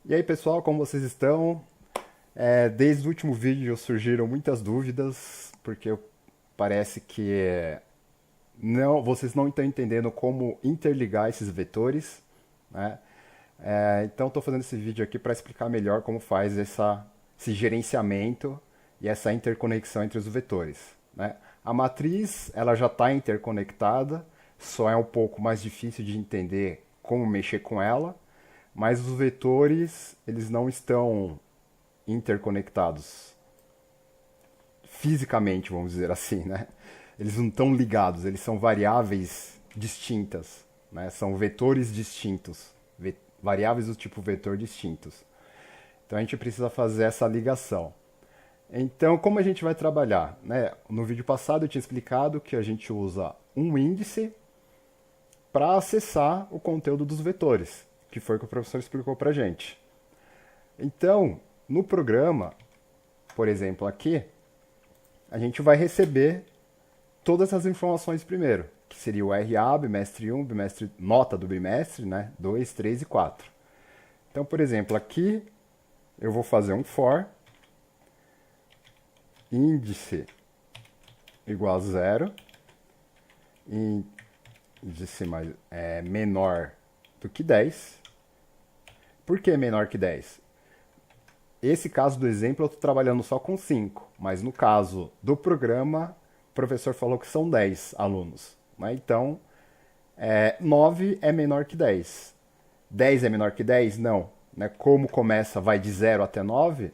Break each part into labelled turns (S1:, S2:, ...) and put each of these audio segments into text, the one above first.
S1: E aí, pessoal, como vocês estão? Desde o último vídeo surgiram muitas dúvidas, porque parece que vocês não estão entendendo como interligar esses vetores, né? Então, estou fazendo esse vídeo aqui para explicar melhor como faz esse gerenciamento e essa interconexão entre os vetores, né? A matriz ela já está interconectada, só é um pouco mais difícil de entender como mexer com ela, mas os vetores eles não estão interconectados fisicamente, vamos dizer assim, né? Eles não estão ligados, eles são variáveis distintas, né? São vetores distintos, variáveis do tipo vetor distintos. Então a gente precisa fazer essa ligação. Então, como a gente vai trabalhar? Né? No vídeo passado eu tinha explicado que a gente usa um índice para acessar o conteúdo dos vetores, que foi o que o professor explicou para a gente. Então, no programa, por exemplo, aqui, a gente vai receber todas as informações primeiro, que seria o RA, bimestre 1, bimestre, nota do bimestre, né? 2, 3 e 4. Então, por exemplo, aqui eu vou fazer um for índice igual a zero, índice menor do que 10. Por que menor que 10? Esse caso do exemplo eu estou trabalhando só com 5, mas no caso do programa, o professor falou que são 10 alunos. Né? Então, 9 é menor que 10. 10 é menor que 10? Não. Né? Como começa, vai de 0 até 9,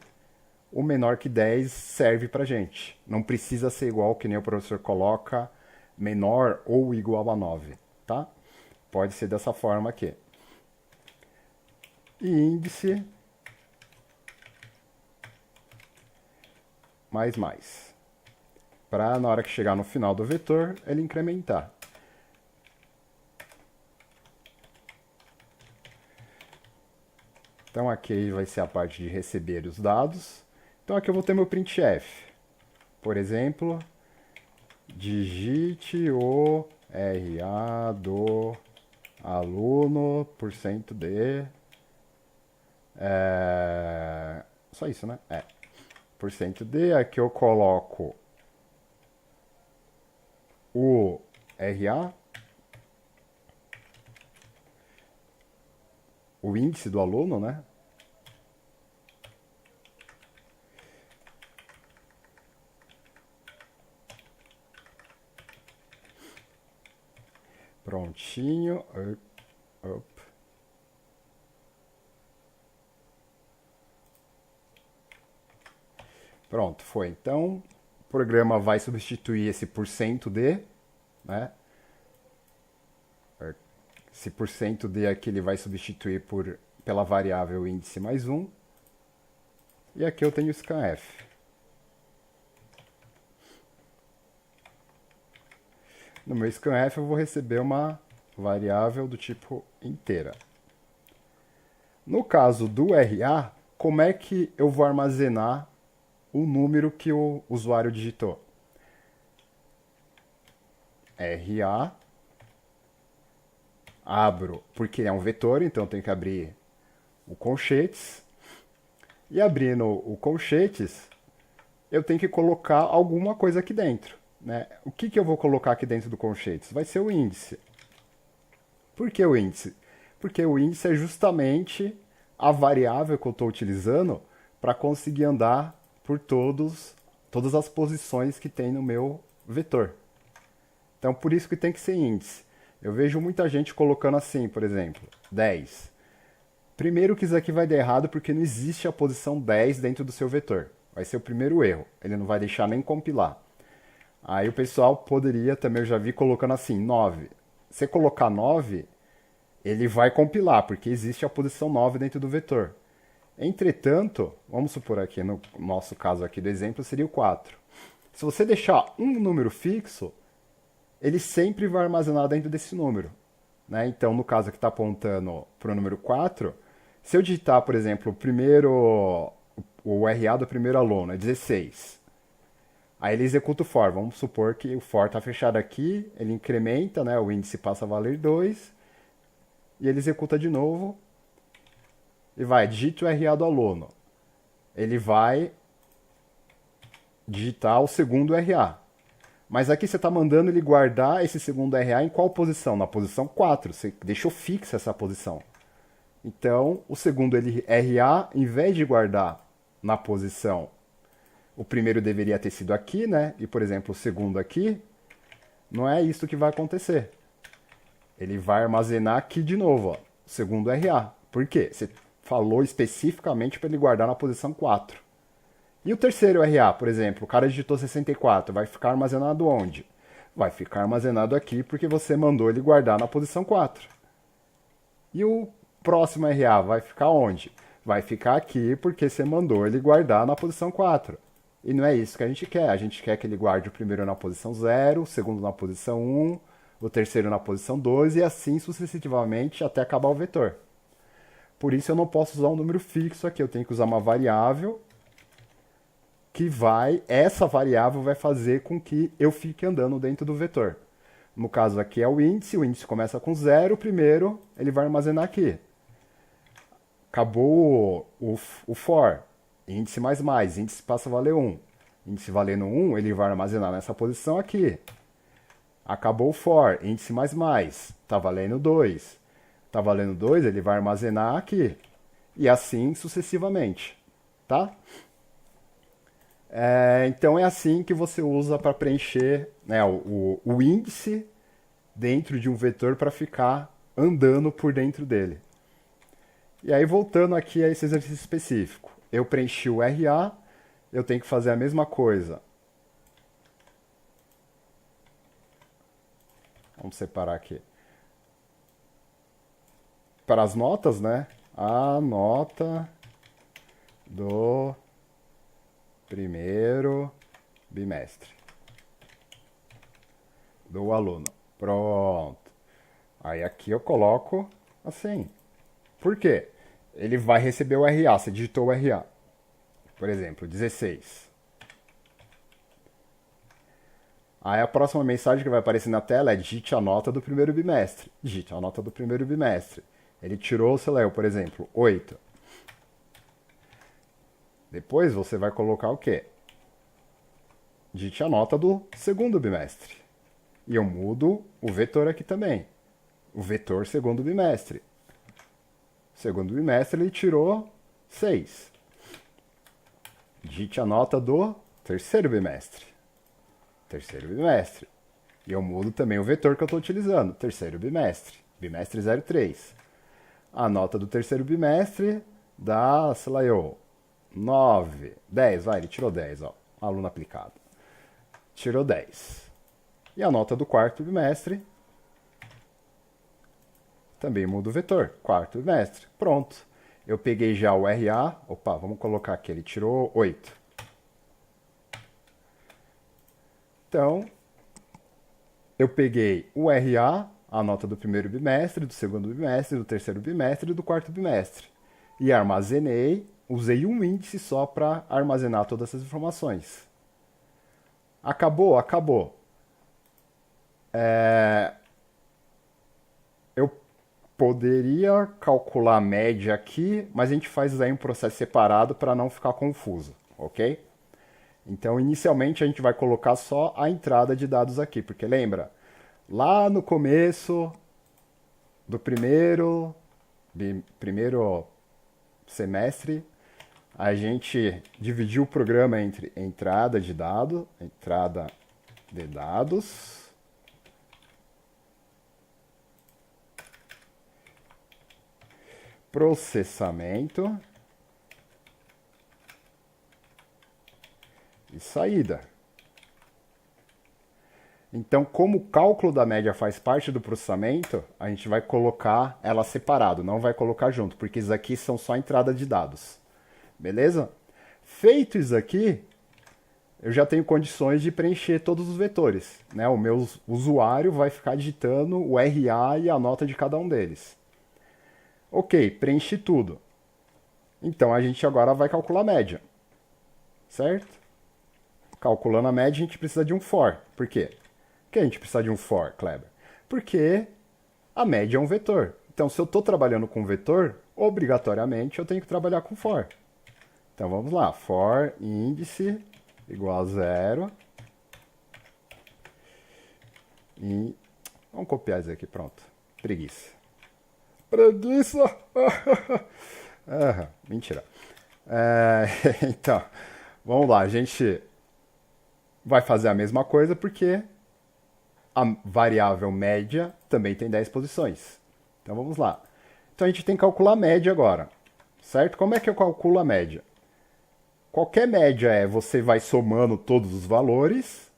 S1: o menor que 10 serve para gente. Não precisa ser igual que nem o professor coloca, menor ou igual a 9. Tá? Pode ser dessa forma aqui. E índice mais. Para na hora que chegar no final do vetor, ele incrementar. Então aqui vai ser a parte de receber os dados. Então aqui eu vou ter meu printf. Por exemplo, digite o RA do aluno % de... Só isso, né? Porcento de, aqui eu coloco o RA, o índice do aluno, né? Prontinho. Pronto, foi. Então, o programa vai substituir esse porcento de, né? Esse porcento de aqui ele vai substituir pela variável índice mais um. E aqui eu tenho o scanf. No meu scanf eu vou receber uma variável do tipo inteira. No caso do RA, como é que eu vou armazenar o número que o usuário digitou? RA, abro, porque é um vetor, então eu tenho que abrir o colchetes. E abrindo o colchetes, eu tenho que colocar alguma coisa aqui dentro. Né? O que eu vou colocar aqui dentro do colchetes? Vai ser o índice. Por que o índice? Porque o índice é justamente a variável que eu estou utilizando para conseguir andar por todas as posições que tem no meu vetor. Então, por isso que tem que ser índice. Eu vejo muita gente colocando assim, por exemplo, 10. Primeiro que isso aqui vai dar errado porque não existe a posição 10 dentro do seu vetor. Vai ser o primeiro erro. Ele não vai deixar nem compilar. Aí o pessoal poderia também, eu já vi colocando assim, 9. Se colocar 9, ele vai compilar, porque existe a posição 9 dentro do vetor. Entretanto, vamos supor aqui, no nosso caso aqui do exemplo, seria o 4. Se você deixar um número fixo, ele sempre vai armazenar dentro desse número. Né? Então, no caso que está apontando para o número 4, se eu digitar, por exemplo, o RA do primeiro aluno é 16. Aí ele executa o for. Vamos supor que o for está fechado aqui, ele incrementa, né? O índice passa a valer 2, e ele executa de novo. e vai, digite o RA do aluno. Ele vai digitar o segundo RA. Mas aqui você está mandando ele guardar esse segundo RA em qual posição? Na posição 4. Você deixou fixa essa posição. Então, o segundo RA, em vez de guardar na posição, o primeiro deveria ter sido aqui, né? E, por exemplo, o segundo aqui, não é isso que vai acontecer. Ele vai armazenar aqui de novo, ó, o segundo RA. Por quê? Você falou especificamente para ele guardar na posição 4. E o terceiro RA, por exemplo, o cara digitou 64, vai ficar armazenado onde? Vai ficar armazenado aqui porque você mandou ele guardar na posição 4. E o próximo RA vai ficar onde? Vai ficar aqui porque você mandou ele guardar na posição 4. E não é isso que a gente quer. A gente quer que ele guarde o primeiro na posição 0, o segundo na posição 1, o terceiro na posição 2 e assim sucessivamente até acabar o vetor. Por isso eu não posso usar um número fixo aqui, eu tenho que usar uma variável que essa variável vai fazer com que eu fique andando dentro do vetor. No caso aqui é o índice começa com 0, primeiro ele vai armazenar aqui. Acabou o for, índice mais, índice passa a valer 1. Índice valendo 1, ele vai armazenar nessa posição aqui. Acabou o for, índice mais, está valendo 2. Está valendo 2, ele vai armazenar aqui. E assim sucessivamente, tá? Então é assim que você usa para preencher, né, o índice dentro de um vetor para ficar andando por dentro dele. E aí voltando aqui a esse exercício específico, eu preenchi o RA, eu tenho que fazer a mesma coisa. Vamos separar aqui. Para as notas, né? A nota do primeiro bimestre do aluno. Pronto. Aí aqui eu coloco assim. Por quê? Ele vai receber o RA, você digitou o RA. Por exemplo, 16. Aí a próxima mensagem que vai aparecer na tela é digite a nota do primeiro bimestre. Digite a nota do primeiro bimestre. Ele tirou, sei lá, por exemplo, 8. Depois você vai colocar o quê? Digite a nota do segundo bimestre. E eu mudo o vetor aqui também. O vetor segundo bimestre. Segundo bimestre ele tirou 6. Digite a nota do terceiro bimestre. Terceiro bimestre. E eu mudo também o vetor que eu estou utilizando. Terceiro bimestre. Bimestre 03. A nota do terceiro bimestre dá, sei lá, 9, 10, vai, ele tirou 10, ó, aluno aplicado. Tirou 10. E a nota do quarto bimestre também muda o vetor, quarto bimestre. Pronto. Eu peguei já o RA, opa, vamos colocar aqui, ele tirou 8. Então, eu peguei o RA, a nota do primeiro bimestre, do segundo bimestre, do terceiro bimestre e do quarto bimestre. E armazenei, usei um índice só para armazenar todas essas informações. Acabou? Acabou. Eu poderia calcular a média aqui, mas a gente faz aí um processo separado para não ficar confuso, ok? Então, inicialmente, a gente vai colocar só a entrada de dados aqui, porque lembra, lá no começo do primeiro semestre, a gente dividiu o programa entre entrada de dados, processamento e saída. Então, como o cálculo da média faz parte do processamento, a gente vai colocar ela separado, não vai colocar junto, porque isso aqui são só entrada de dados. Beleza? Feito isso aqui, eu já tenho condições de preencher todos os vetores, né? O meu usuário vai ficar digitando o RA e a nota de cada um deles. Ok, preenchi tudo. Então, a gente agora vai calcular a média. Certo? Calculando a média, a gente precisa de um for. Por quê? Por que a gente precisa de um for, Kleber? Porque a média é um vetor. Então, se eu estou trabalhando com vetor, obrigatoriamente eu tenho que trabalhar com for. Então vamos lá, for índice igual a 0. E vamos copiar isso aqui, pronto. Preguiça. Preguiça! Mentira. Então, vamos lá, a gente vai fazer a mesma coisa porque a variável média também tem 10 posições. Então vamos lá. Então a gente tem que calcular a média agora, certo? Como é que eu calculo a média? Qualquer média você vai somando todos os valores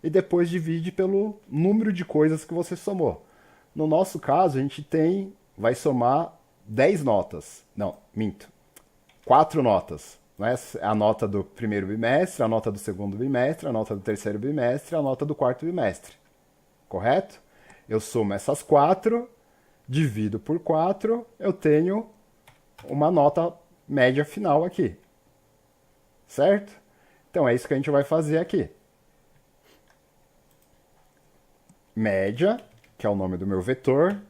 S1: e depois divide pelo número de coisas que você somou. No nosso caso, a gente vai somar 10 notas. Não, minto. 4 notas. Né? A nota do primeiro bimestre, a nota do segundo bimestre, a nota do terceiro bimestre, a nota do quarto bimestre. Correto? Eu somo essas 4, divido por 4, eu tenho uma nota média final aqui. Certo? Então é isso que a gente vai fazer aqui. Média, que é o nome do meu vetor.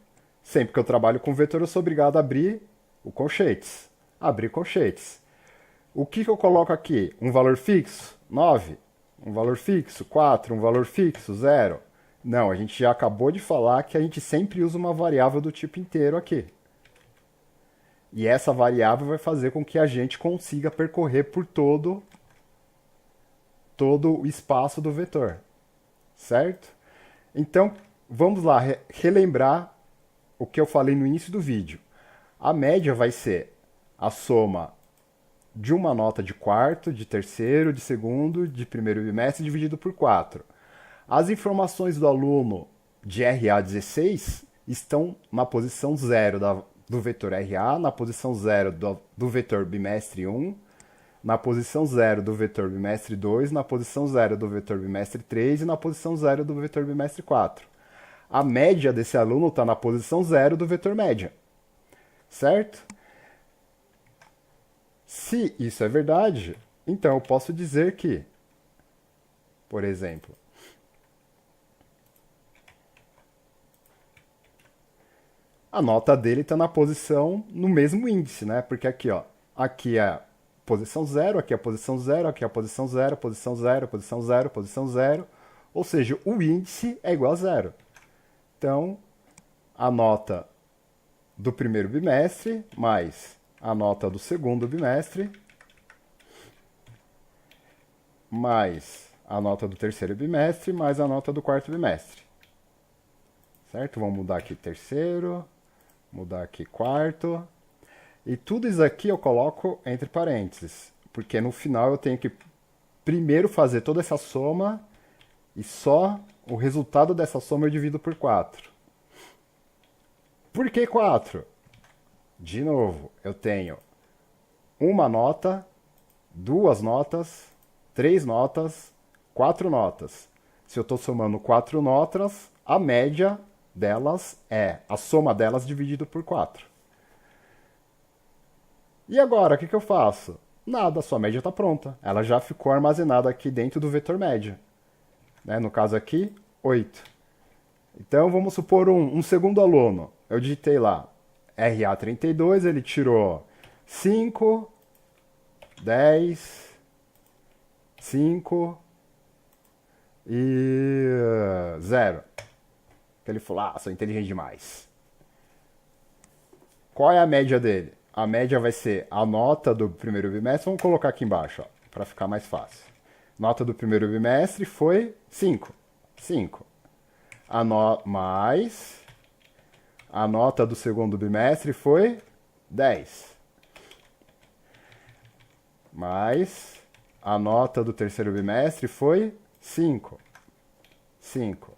S1: Sempre que eu trabalho com vetor, eu sou obrigado a abrir o colchetes. Abrir colchetes. O que eu coloco aqui? Um valor fixo? 9. Um valor fixo? 4. Um valor fixo? 0. Não, a gente já acabou de falar que a gente sempre usa uma variável do tipo inteiro aqui. E essa variável vai fazer com que a gente consiga percorrer por todo o espaço do vetor. Certo? Então, vamos lá relembrar o que eu falei no início do vídeo. A média vai ser a soma de uma nota de quarto, de terceiro, de segundo, de primeiro bimestre dividido por 4. As informações do aluno de RA16 estão na posição 0 do vetor RA, na posição 0 do vetor bimestre 1, na posição 0 do vetor bimestre 2, na posição 0 do vetor bimestre 3 e na posição 0 do vetor bimestre 4. A média desse aluno está na posição 0 do vetor média. Certo? Se isso é verdade, então eu posso dizer que, por exemplo, a nota dele está na posição, no mesmo índice, né? Porque aqui, ó, aqui é posição 0, aqui é a posição 0, aqui é a posição 0, posição 0, posição 0, posição 0. Ou seja, o índice é igual a 0. Então, a nota do primeiro bimestre mais a nota do segundo bimestre mais a nota do terceiro bimestre mais a nota do quarto bimestre. Certo? Vamos mudar aqui terceiro, mudar aqui quarto. E tudo isso aqui eu coloco entre parênteses, porque no final eu tenho que primeiro fazer toda essa soma e só o resultado dessa soma eu divido por 4. Por que 4? De novo, eu tenho uma nota, 2 notas, 3 notas, 4 notas. Se eu estou somando 4 notas, a média delas é a soma delas dividido por 4. E agora, o que eu faço? Nada, a sua média está pronta. Ela já ficou armazenada aqui dentro do vetor média. Né? No caso aqui, 8. Então, vamos supor um segundo aluno. Eu digitei lá RA32, ele tirou 5, 10, 5 e 0. Então ele falou, sou inteligente demais. Qual é a média dele? A média vai ser a nota do primeiro bimestre. Vamos colocar aqui embaixo, para ficar mais fácil. Nota do primeiro bimestre foi 5. 5. Mais a nota do segundo bimestre foi 10. Mais a nota do terceiro bimestre foi 5. 5.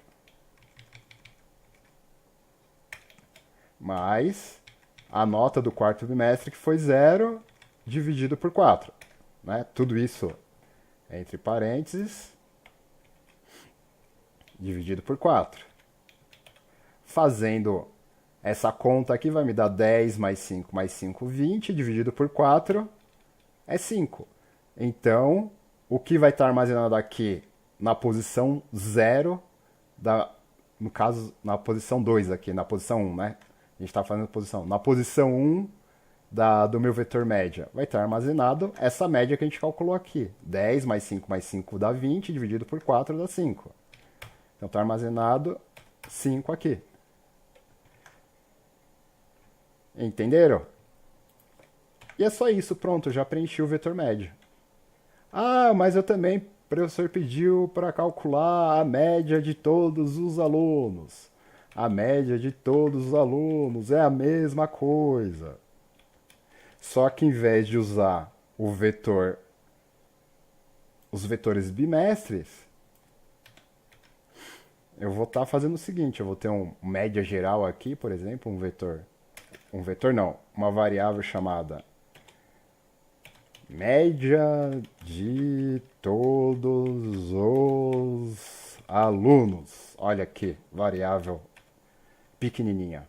S1: Mais a nota do quarto bimestre, que foi 0, dividido por 4. Né? Tudo isso entre parênteses, dividido por 4. Fazendo essa conta aqui, vai me dar 10 mais 5, 20, dividido por 4, é 5. Então, o que vai estar armazenado aqui na posição 0, no caso, na posição 2 aqui, na posição 1, né? A gente está fazendo posição. Na posição 1 do meu vetor média? Vai estar armazenado essa média que a gente calculou aqui. 10 mais 5 dá 20, dividido por 4 dá 5. Então está armazenado 5 aqui. Entenderam? E é só isso, pronto, já preenchi o vetor médio. Ah, mas eu também, o professor pediu para calcular a média de todos os alunos. A média de todos os alunos é a mesma coisa. Só que em vez de usar o vetor, os vetores bimestres, eu vou estar fazendo o seguinte, eu vou ter um média geral aqui, por exemplo, um vetor não, uma variável chamada média de todos os alunos. Olha aqui, variável pequenininha.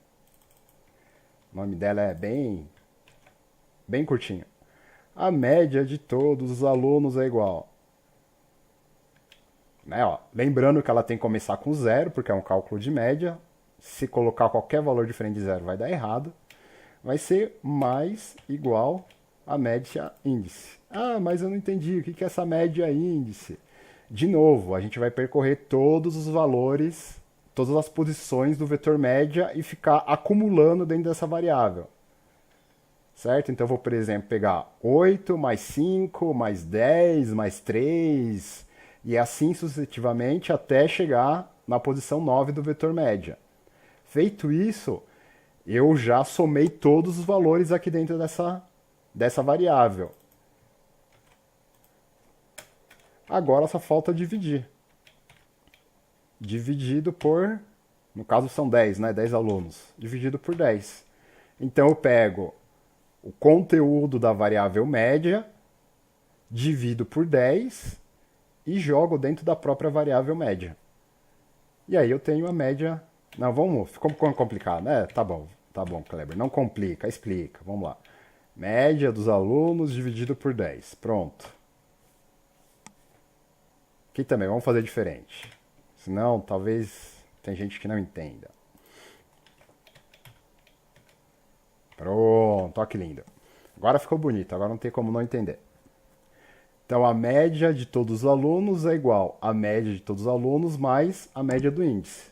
S1: O nome dela é bem curtinho. A média de todos os alunos é igual. Né, ó, lembrando que ela tem que começar com zero, porque é um cálculo de média. Se colocar qualquer valor diferente de zero, vai dar errado. Vai ser mais igual a média índice. Ah, mas eu não entendi. O que é essa média índice? De novo, a gente vai percorrer todos os valores, todas as posições do vetor média e ficar acumulando dentro dessa variável. Certo? Então eu vou, por exemplo, pegar 8 mais 5 mais 10 mais 3 e assim sucessivamente até chegar na posição 9 do vetor média. Feito isso, eu já somei todos os valores aqui dentro dessa variável. Agora só falta dividir. Dividido por, no caso são 10, né? 10 alunos. Dividido por 10. Então eu pego o conteúdo da variável média, divido por 10 e jogo dentro da própria variável média. E aí eu tenho a média... Não, vamos... Ficou complicado, né? Tá bom, Kleber. Não complica, explica. Vamos lá. Média dos alunos dividido por 10. Pronto. Aqui também, vamos fazer diferente. Senão, talvez tem gente que não entenda. Pronto, olha que lindo. Agora ficou bonito, agora não tem como não entender. Então, a média de todos os alunos é igual a média de todos os alunos mais a média do índice.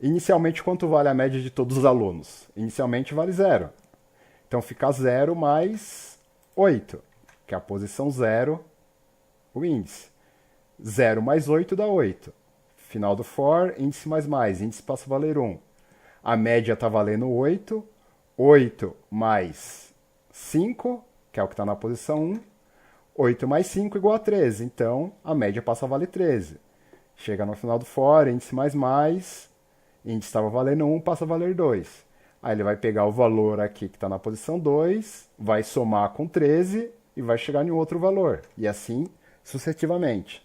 S1: Inicialmente, quanto vale a média de todos os alunos? Inicialmente vale 0. Então, fica 0 mais 8, que é a posição 0, o índice. 0 mais 8 dá 8. Final do for, índice mais, índice passa a valer 1. A média está valendo 8. 8 mais 5, que é o que está na posição 1. 8 mais 5 igual a 13. Então, a média passa a valer 13. Chega no final do for, índice índice estava valendo 1, passa a valer 2. Aí ele vai pegar o valor aqui que está na posição 2, vai somar com 13 e vai chegar em outro valor. E assim sucessivamente.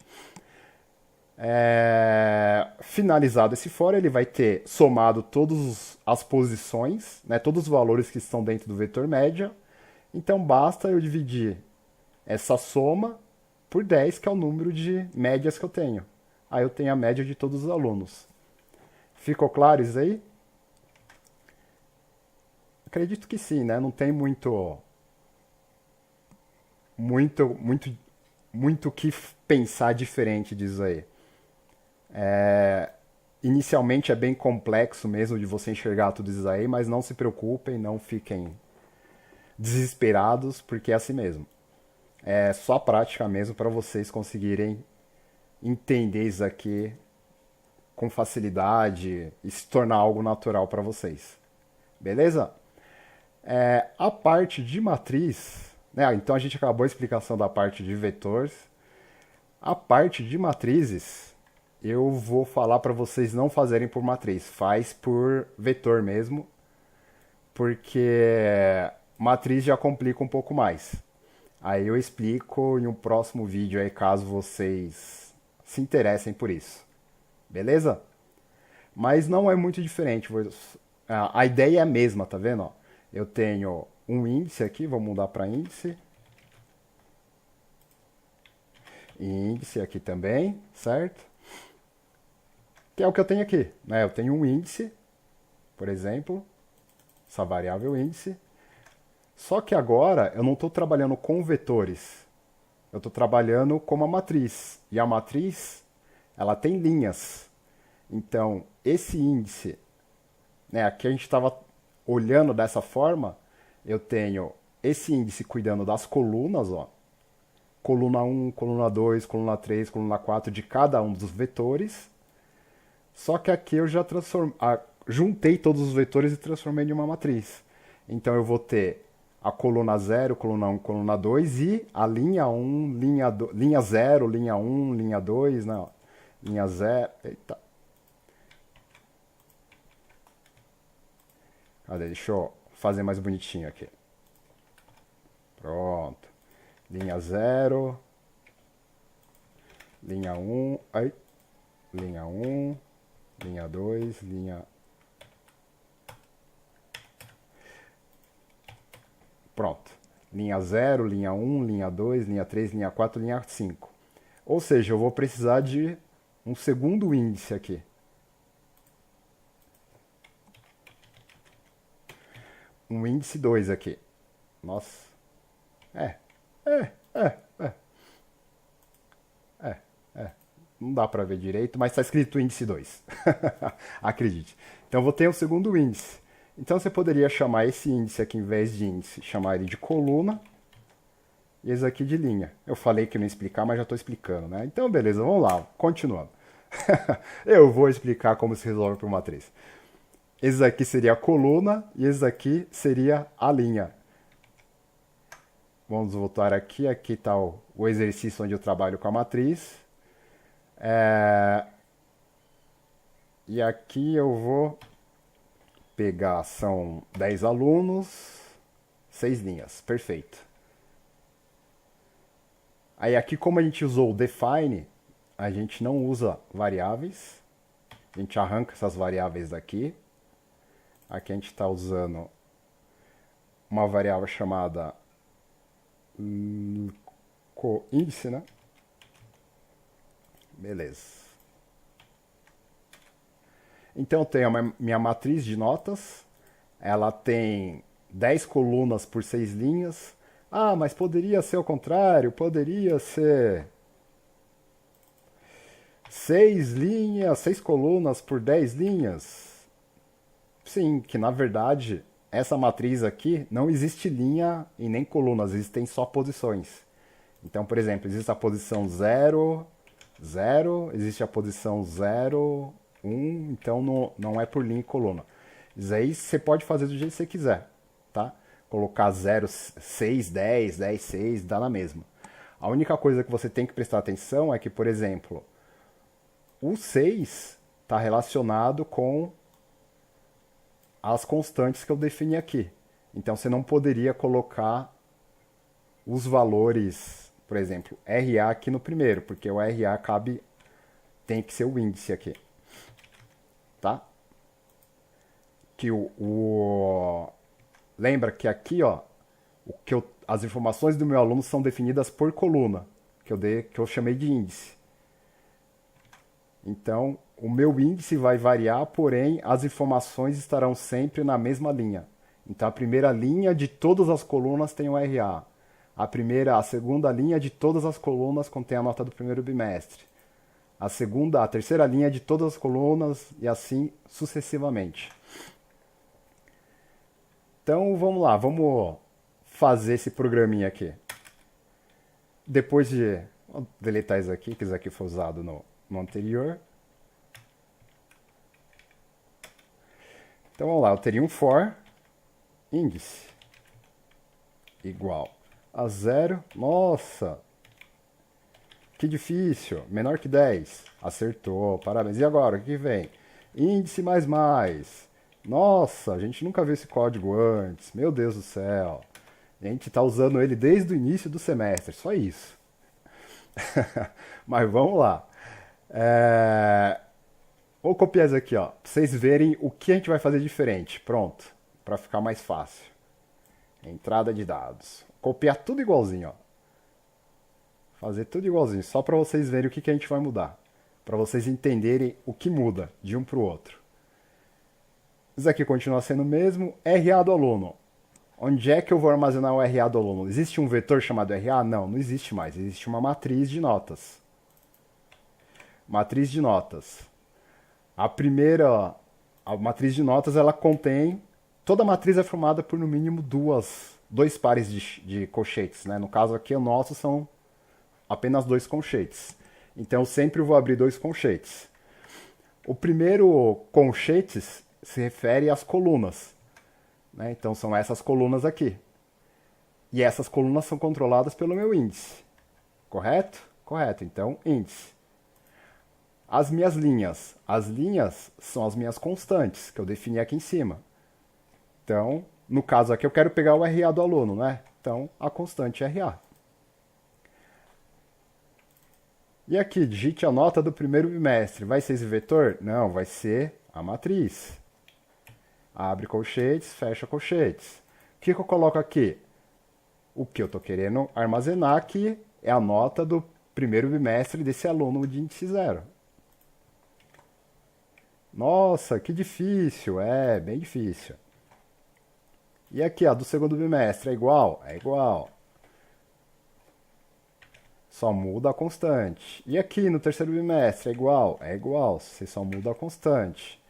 S1: Finalizado esse for, ele vai ter somado todas as posições, né, todos os valores que estão dentro do vetor média. Então basta eu dividir essa soma por 10, que é o número de médias que eu tenho. Aí eu tenho a média de todos os alunos. Ficou claro isso aí? Acredito que sim, né? Não tem muito que pensar diferente disso aí. Inicialmente é bem complexo mesmo de você enxergar tudo isso aí, mas não se preocupem, não fiquem desesperados, porque é assim mesmo. É só prática mesmo para vocês conseguirem entender isso aqui com facilidade e se tornar algo natural para vocês. Beleza? A parte de matriz, né? Então a gente acabou a explicação da parte de vetores. A parte de matrizes, eu vou falar para vocês não fazerem por matriz, faz por vetor mesmo, porque matriz já complica um pouco mais. Aí eu explico em um próximo vídeo aí, caso vocês se interessem por isso. Beleza? Mas não é muito diferente. A ideia é a mesma, tá vendo? Eu tenho um índice aqui, vou mudar para índice. Índice aqui também, certo? Que é o que eu tenho aqui, né? Eu tenho um índice, por exemplo, essa variável índice. Só que agora eu não estou trabalhando com vetores, eu estou trabalhando com uma matriz. E a matriz, ela tem linhas. Então, esse índice, né, aqui a gente estava olhando dessa forma, eu tenho esse índice cuidando das colunas, ó, coluna 1, coluna 2, coluna 3, coluna 4 de cada um dos vetores. Só que aqui eu já juntei todos os vetores e transformei em uma matriz. Então eu vou ter a coluna 0, coluna 1, coluna 2 e a linha 1, linha 0, linha 1, linha 2, não, linha 0, eita. Cadê? Deixa eu fazer mais bonitinho aqui. Pronto. Linha 0, linha 1, aí, linha 1, linha 2, linha... Pronto. Linha 0, linha 1, linha 2, linha 3, linha 4, linha 5. Ou seja, eu vou precisar de um segundo índice aqui. Um índice 2 aqui. Nossa. É. Não dá para ver direito, mas está escrito índice 2. Acredite. Então, eu vou ter um segundo índice. Então, você poderia chamar esse índice aqui, em vez de índice, chamar ele de coluna e esse aqui de linha. Eu falei que não ia explicar, mas já estou explicando, né? Então, beleza, vamos lá, continuando. Eu vou explicar como se resolve por matriz. Esse aqui seria a coluna e esse aqui seria a linha. Vamos voltar aqui. Aqui está o exercício onde eu trabalho com a matriz. E aqui eu vou pegar, são 10 alunos, 6 linhas, perfeito. Aí aqui, como a gente usou o define, a gente não usa variáveis, a gente arranca essas variáveis daqui. Aqui a gente está usando uma variável chamada índice, né? Beleza. Então eu tenho a minha matriz de notas, ela tem 10 colunas por 6 linhas. Ah, mas poderia ser o contrário, poderia ser 6 linhas, 6 colunas por 10 linhas. Sim, que na verdade essa matriz aqui não existe linha e nem colunas, existem só posições. Então, por exemplo, existe a posição 0, 0, existe a posição 0, 1, então não é por linha e coluna. Isso aí você pode fazer do jeito que você quiser, tá? Colocar 0, 6, 10, 10, 6, dá na mesma. A única coisa que você tem que prestar atenção é que, por exemplo, o 6 está relacionado com as constantes que eu defini aqui. Então você não poderia colocar os valores, por exemplo, RA aqui no primeiro, porque o RA tem que ser o índice aqui. Tá? Que lembra que aqui, ó, as informações do meu aluno são definidas por coluna, que eu chamei de índice. Então, o meu índice vai variar, porém, as informações estarão sempre na mesma linha. Então, a primeira linha de todas as colunas tem o RA. A segunda linha de todas as colunas contém a nota do primeiro bimestre. A terceira linha de todas as colunas e assim sucessivamente. Então, vamos lá, vamos fazer esse programinha aqui. Depois de... Vou deletar isso aqui, que isso aqui foi usado no anterior. Então vamos lá, eu teria um for índice igual a 0. Nossa, que difícil, menor que 10. Acertou, parabéns. E agora, o que vem? Índice mais mais. Nossa, a gente nunca viu esse código antes, meu Deus do céu. A gente está usando ele desde o início do semestre, só isso. Mas vamos lá. Vou copiar isso aqui, ó, pra vocês verem o que a gente vai fazer diferente. Pronto, para ficar mais fácil. Entrada de dados. Copiar tudo igualzinho, ó. Fazer tudo igualzinho, só para vocês verem o que a gente vai mudar. Para vocês entenderem o que muda de um para o outro. Isso aqui continua sendo o mesmo. RA do aluno. Onde é que eu vou armazenar o RA do aluno? Existe um vetor chamado RA? Não, não existe mais. Existe uma matriz de notas. Matriz de notas. A matriz de notas, ela contém... Toda matriz é formada por no mínimo dois pares de colchetes, né? No caso aqui, o nosso são apenas dois colchetes. Então, eu sempre vou abrir dois colchetes. O primeiro colchetes se refere às colunas, né? Então, são essas colunas aqui. E essas colunas são controladas pelo meu índice. Correto? Correto. Então, índice. As minhas linhas. As linhas são as minhas constantes, que eu defini aqui em cima. Então, no caso aqui, eu quero pegar o RA do aluno, né? Então, a constante RA. E aqui, digite a nota do primeiro bimestre. Vai ser esse vetor? Não, vai ser a matriz. Abre colchetes, fecha colchetes. O que eu coloco aqui? O que eu estou querendo armazenar aqui é a nota do primeiro bimestre desse aluno de índice 0. Nossa, que difícil. É, bem difícil. E aqui, ó, do segundo bimestre, é igual? É igual. Só muda a constante. E aqui, no terceiro bimestre, é igual? É igual, você só muda a constante.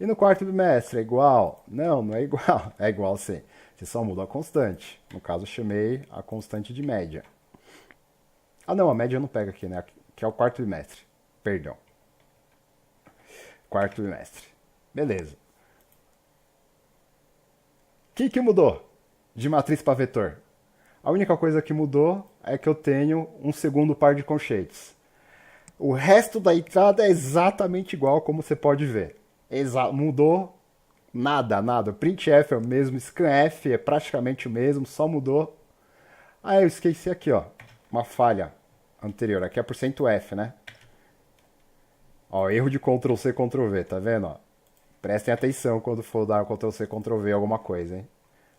S1: E no quarto bimestre, é igual? Não, não é igual. É igual sim. Você só muda a constante. No caso, eu chamei a constante de média. Ah, não, a média não pega aqui, né? Que é o quarto bimestre. Perdão. Quarto bimestre. Beleza. O que mudou de matriz para vetor? A única coisa que mudou é que eu tenho um segundo par de colchetes. O resto da entrada é exatamente igual, como você pode ver. Mudou nada, nada. Printf é o mesmo, scanf é praticamente o mesmo, só mudou. Ah, eu esqueci aqui, ó, uma falha anterior. Aqui é %F, né? Ó, erro de Ctrl+C, Ctrl+V, tá vendo? Ó? Prestem atenção quando for dar Ctrl+C, Ctrl+V alguma coisa, hein?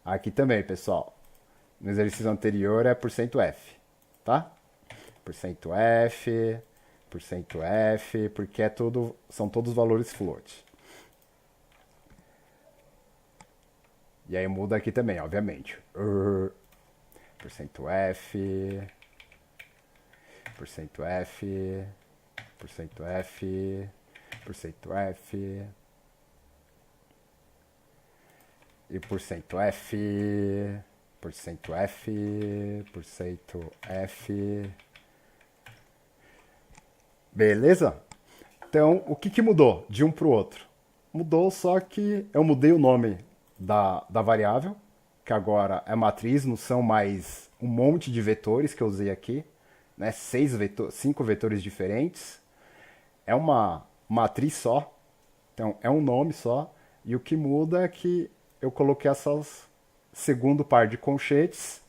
S1: Aqui também, pessoal. No exercício anterior é %F, tá? %F, %F, porque são todos valores float. E aí muda aqui também, obviamente. %F, %F, %F, %F e %F, %F, %F. Beleza? Então, o que mudou de um para o outro? Mudou só que eu mudei o nome da variável, que agora é matriz, não são mais um monte de vetores que eu usei aqui, né? 5 vetores diferentes. É uma matriz só, então é um nome só, e o que muda é que eu coloquei essas segundo par de colchetes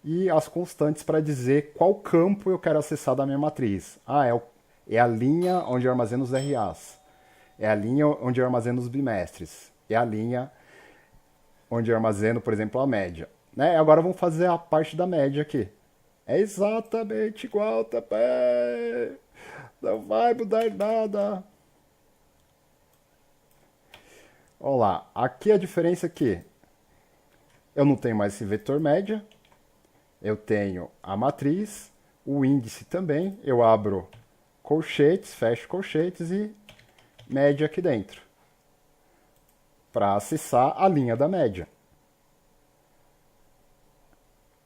S1: e as constantes para dizer qual campo eu quero acessar da minha matriz. Ah, é a linha onde eu armazeno os RAs. É a linha onde eu armazeno os bimestres. É a linha onde eu armazeno, por exemplo, a média. Né? Agora vamos fazer a parte da média aqui. É exatamente igual também. Não vai mudar nada. Olha lá, aqui a diferença é que eu não tenho mais esse vetor média, eu tenho a matriz, o índice também, eu abro colchetes, fecho colchetes e média aqui dentro, para acessar a linha da média.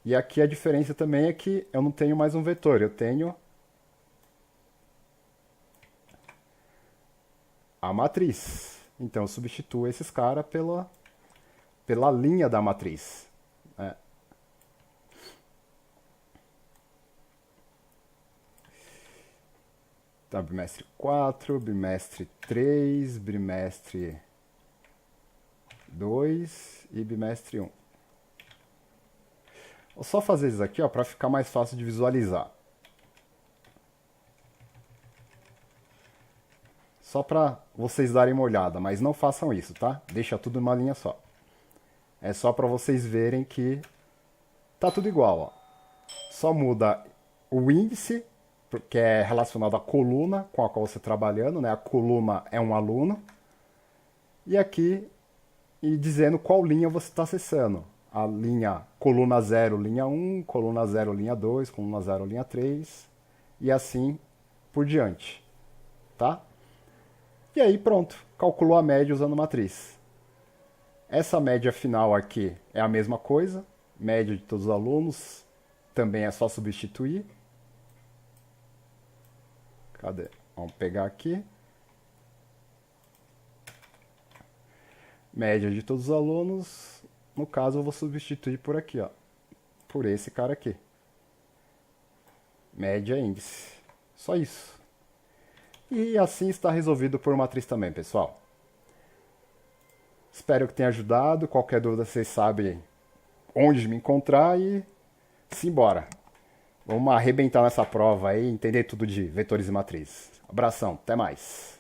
S1: E aqui a diferença também é que eu não tenho mais um vetor, eu tenho a matriz. Então eu substituo esses caras pela linha da matriz. Né? Então, bimestre 4, bimestre 3, bimestre 2 e bimestre 1. Vou só fazer isso aqui para ficar mais fácil de visualizar. Só para vocês darem uma olhada, mas não façam isso, tá? Deixa tudo numa linha só. É só para vocês verem que tá tudo igual, ó. Só muda o índice, que é relacionado à coluna com a qual você está trabalhando, né? A coluna é um aluno. E aqui, e dizendo qual linha você está acessando. a linha coluna 0, linha 1, coluna 0, linha 2, coluna 0, linha 3 e assim por diante, tá? E aí pronto, calculou a média usando matriz. Essa média final aqui é a mesma coisa, média de todos os alunos, também é só substituir. Cadê? Vamos pegar aqui. Média de todos os alunos, no caso eu vou substituir por aqui, ó, por esse cara aqui. Média índice. Só isso. E assim está resolvido por matriz também, pessoal. Espero que tenha ajudado. Qualquer dúvida vocês sabem onde me encontrar e simbora. Vamos arrebentar nessa prova aí, entender tudo de vetores e matrizes. Abração, até mais.